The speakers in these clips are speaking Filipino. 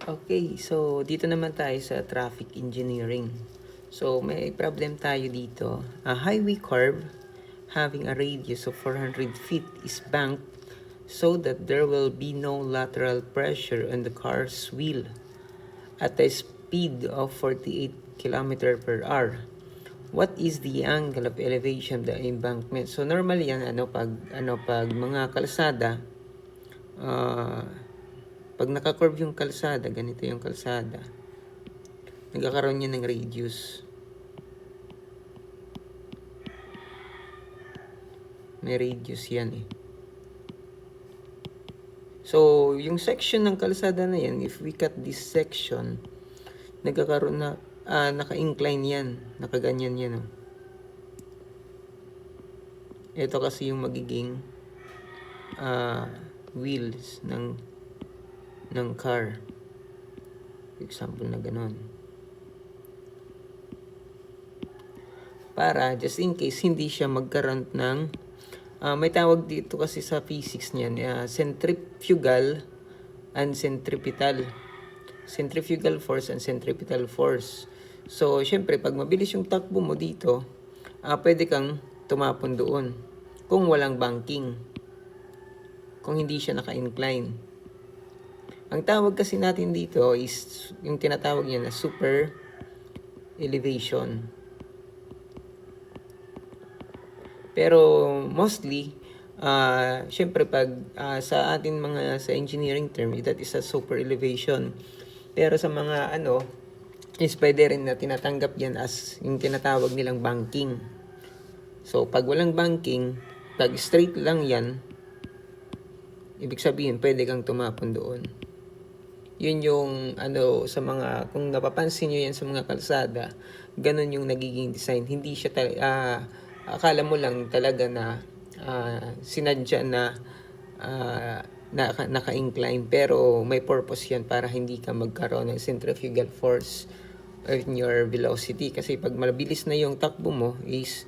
Okay, so dito naman tayo sa traffic engineering. So may problem tayo dito. A highway curve having a radius of 400 feet is banked so that there will be no lateral pressure on the car's wheel at a speed of 48 km per hour. What is the angle of elevation of the embankment? So normally yan pag mga kalsada, uh, pag naka-curve yung kalsada, ganito yung kalsada, nagkakaroon yan ng radius. May radius yan eh. So, yung section ng kalsada na yan, if we cut this section, nagkakaroon na, naka-incline yan. Nakaganyan yan. Oh. Ito kasi yung magiging wheels ng car. Example na ganon. Para, just in case, hindi siya magkaroon ng, may tawag dito kasi sa physics niyan, centrifugal and centripetal. Centrifugal force and centripetal force. So, syempre, pag mabilis yung takbo mo dito, pwede kang tumapon doon kung walang banking. Kung hindi siya naka-incline. Ang tawag kasi natin dito is yung tinatawag niya na super elevation. Pero mostly, syempre pag sa atin mga sa engineering term, that is a super elevation. Pero sa mga is pwede rin na tinatanggap yan as yung tinatawag nilang banking. So pag walang banking, pag straight lang yan, ibig sabihin pwede kang tumapon doon. Yun yung sa mga, kung napapansin nyo yan sa mga kalsada, ganun yung nagiging design. Hindi siya akala mo lang talaga na sinadya na naka-incline, pero may purpose yan para hindi ka magkaroon ng centrifugal force in your velocity. Kasi pag mabilis na yung takbo mo is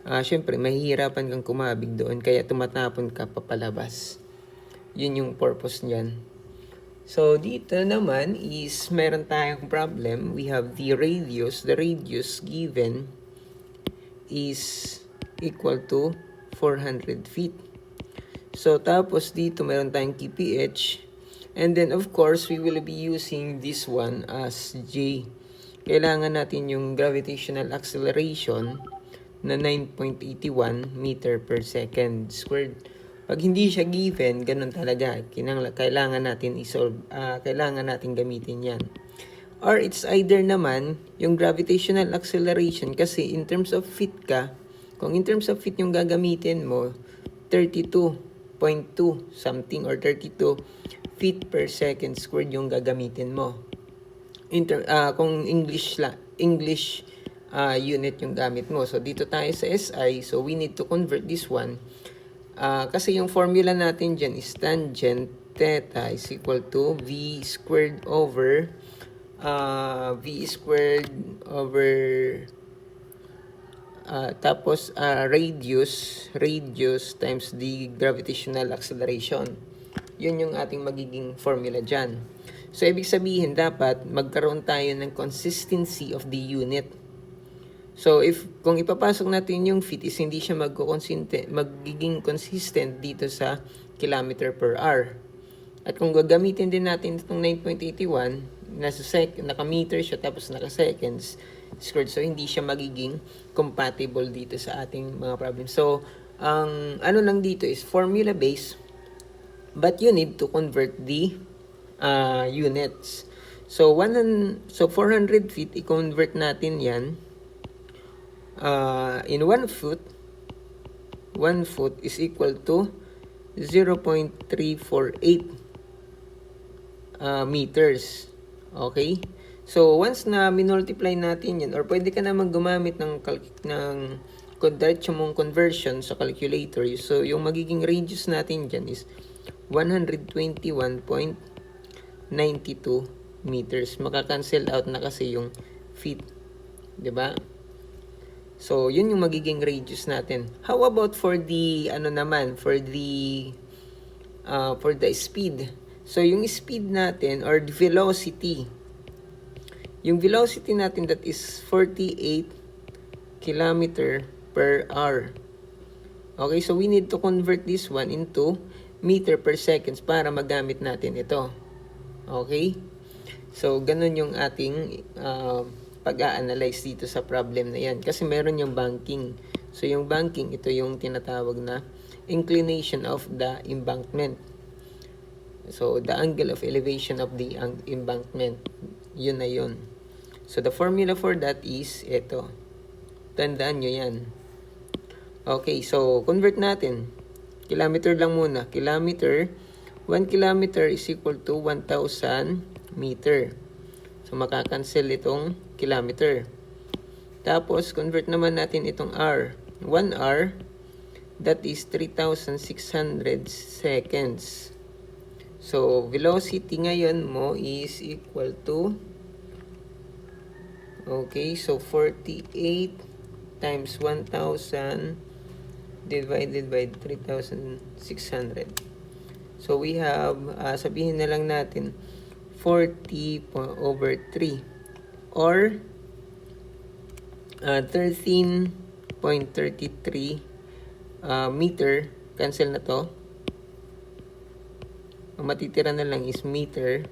syempre mahihirapan kang kumabig doon, kaya tumatapon ka papalabas. Yun yung purpose niyan. So dito naman is meron tayong problem. We have the radius. The radius given is equal to 400 feet. So tapos dito meron tayong kph, and then of course we will be using this one as J. Kailangan natin yung gravitational acceleration na 9.81 meter per second squared. Pag hindi siya given, ganun talaga. Kailangan natin i-solve, kailangan natin gamitin yan. Or it's either naman, yung gravitational acceleration, kasi in terms of feet ka, kung in terms of feet yung gagamitin mo, 32.2 something or 32 feet per second squared yung gagamitin mo. Kung English unit yung gamit mo. So dito tayo sa SI, so we need to convert this one. Kasi yung formula natin dyan is tangent theta is equal to V squared over tapos radius times the gravitational acceleration. Yun yung ating magiging formula dyan. So ibig sabihin dapat magkaroon tayo ng consistency of the unit. So kung ipapasok natin yung feet is hindi siya magiging consistent dito sa kilometer per hour. At kung gagamitin din natin itong 9.81, naka-meter siya tapos naka-seconds squared. So hindi siya magiging compatible dito sa ating mga problems. So ang lang dito is formula based, but you need to convert the units. So 400 feet, i-convert natin yan in 1 foot. 1 foot is equal to 0.348 meters. Okay? So once na minultiply natin yan, or pwede ka naman gumamit ng diretso mong conversion sa calculator. So yung magiging radius natin dyan is 121.92 meters. Maka-cancel out na kasi yung feet. 'Di ba? So, yun yung magiging radius natin. How about for the, for the speed? So, yung speed natin or the velocity, yung velocity natin that is 48 kilometer per hour. Okay, so we need to convert this one into meter per seconds para magamit natin ito. Okay? So, ganun yung ating pag-a-analyze dito sa problem na yan. Kasi meron yung banking. So, yung banking, ito yung tinatawag na inclination of the embankment. So, the angle of elevation of the embankment. Yun na yun. So, the formula for that is ito. Tandaan nyo yan. Okay, so, convert natin. Kilometer lang muna. Kilometer, 1 kilometer is equal to 1,000 meter. So, makakancel itong kilometer. Tapos, convert naman natin itong hour. 1 hour, that is 3,600 seconds. So, velocity ngayon mo is equal to, okay, so 48 times 1,000 divided by 3,600. So, we have, sabihin na lang natin, 40 over 3 or 13.33 meter. Cancel na to. Ang matitira na lang is meter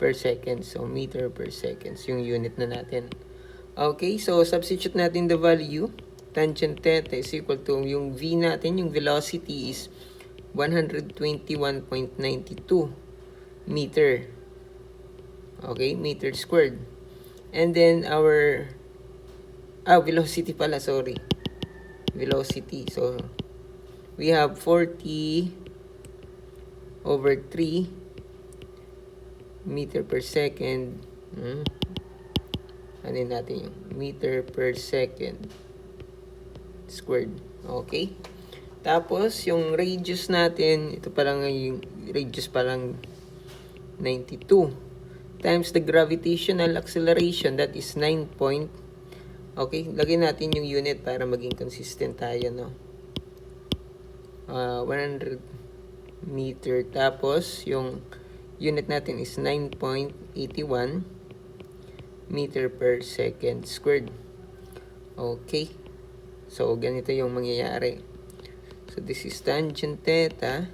per second. So, meter per second yung unit na natin. Okay, so substitute natin the value. Tangent theta is equal to yung V natin, yung velocity is 121.92 meter. Okay, meter squared. And then our velocity pala, sorry. Velocity. So, we have 40 over 3 meter per second. Ano natin yung meter per second squared. Okay? Tapos, yung radius natin, ito palang yung radius palang 92 times the gravitational acceleration, that is 9 point. Okay, lagyan natin yung unit para maging consistent tayo, no? 100 meter. Tapos, yung unit natin is 9.81 meter per second squared. Okay. So, ganito yung mangyayari. So, this is tangent theta.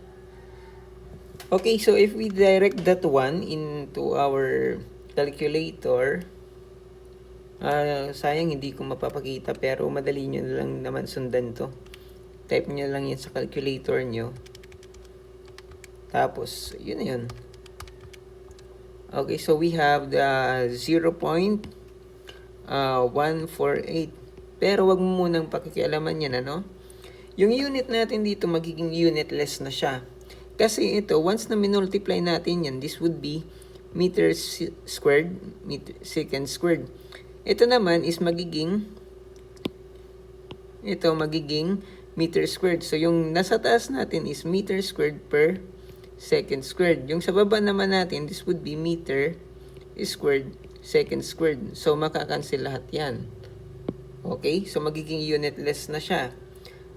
Okay, so if we direct that one into our calculator, sayang hindi ko mapapakita pero madali nyo lang naman sundan to. Type nyo lang yan sa calculator nyo. Tapos, yun na yun. Okay, so we have the 0.148. Pero wag mo munang pakikialaman yan, ano? Yung unit natin dito, magiging unitless na siya. Kasi ito, once na minultiply natin yan, this would be meter squared, second squared. Ito naman is magiging meter squared. So, yung nasa taas natin is meter squared per second squared. Yung sa baba naman natin, this would be meter squared second squared. So, makakancel lahat yan. Okay? So, magiging unitless na siya.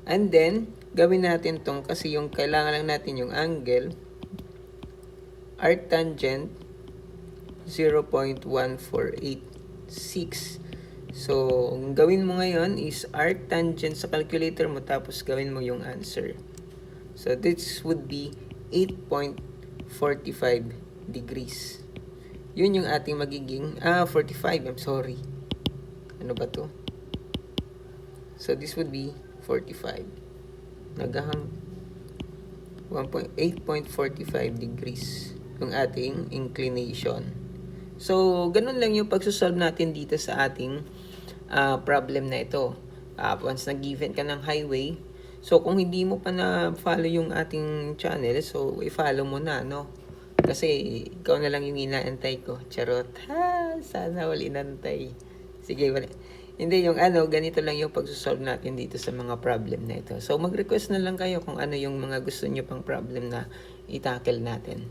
And then, gawin natin tong kasi yung kailangan lang natin yung angle, arctangent 0.1486. So, ang gawin mo ngayon is arctangent sa calculator mo tapos gawin mo yung answer. So, this would be 8.45 degrees. Yun yung ating magiging, 45, I'm sorry. Ano ba to? So, this would be 45. Naghahang 8.45 degrees yung ating inclination. So, ganun lang yung pagsusolve natin dito sa ating problem na ito. Once na-given ka ng highway, so kung hindi mo pa na-follow yung ating channel, so i-follow mo na, no? Kasi ikaw na lang yung inaantay ko. Charot. Sana wala inantay. Sige, wala. Hindi, yung ganito lang yung pagsusolve natin dito sa mga problem na ito. So, mag-request na lang kayo kung ano yung mga gusto nyo pang problem na i-tackle natin.